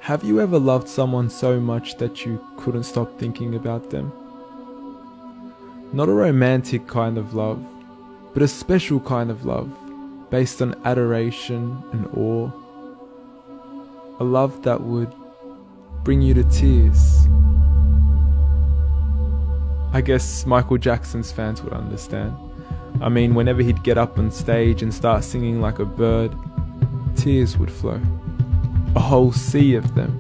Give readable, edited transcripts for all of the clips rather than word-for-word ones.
Have you ever loved someone so much that you couldn't stop thinking about them? Not a romantic kind of love, but a special kind of love, based on adoration and awe. A love that would bring you to tears. I guess Michael Jackson's fans would understand. I mean, whenever he'd get up on stage and start singing like a bird, tears would flow. A whole sea of them.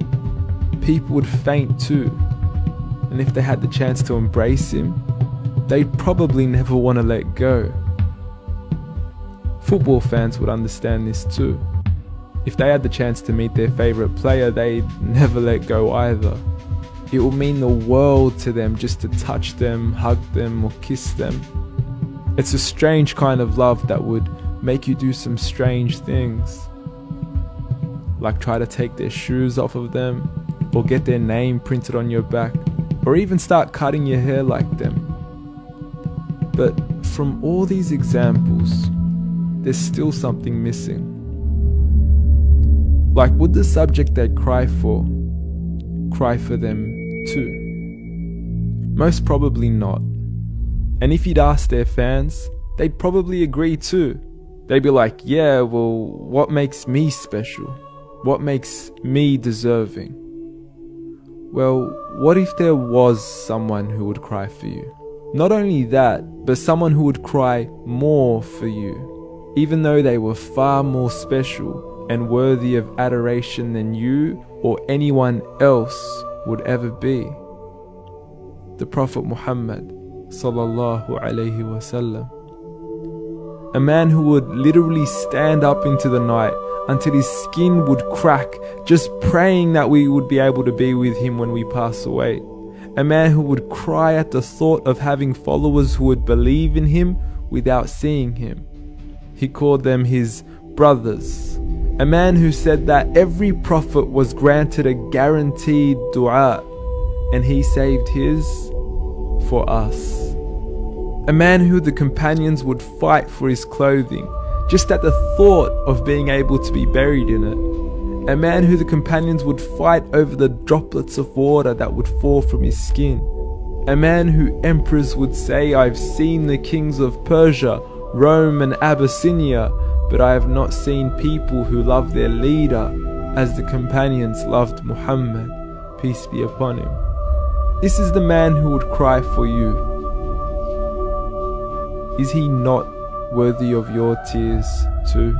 People would faint too. And if they had the chance to embrace him, they'd probably never want to let go. Football fans would understand this too. If they had the chance to meet their favourite player, they'd never let go either. It would mean the world to them just to touch them, hug them, or kiss them. It's a strange kind of love that would make you do some strange things. Like try to take their shoes off of them, or get their name printed on your back, or even start cutting your hair like them. But from all these examples, there's still something missing. Like, would the subject they'd cry for them too? Most probably not. And if you'd ask their fans, they'd probably agree too. They'd be like, yeah, well, what makes me special? What makes me deserving? Well, what if there was someone who would cry for you? Not only that, but someone who would cry more for you, even though they were far more special and worthy of adoration than you or anyone else would ever be. The Prophet Muhammad sallallahu alaihi wasallam. A man who would literally stand up into the night until his skin would crack, just praying that we would be able to be with him when we pass away. A man who would cry at the thought of having followers who would believe in him without seeing him. He called them his brothers. A man who said that every prophet was granted a guaranteed dua, and he saved his for us. A man who the companions would fight for his clothing, just at the thought of being able to be buried in it. A man who the companions would fight over the droplets of water that would fall from his skin. A man who emperors would say, I've seen the kings of Persia, Rome and Abyssinia, but I have not seen people who love their leader as the companions loved Muhammad, peace be upon him. This is the man who would cry for you. Is he not worthy of your tears too?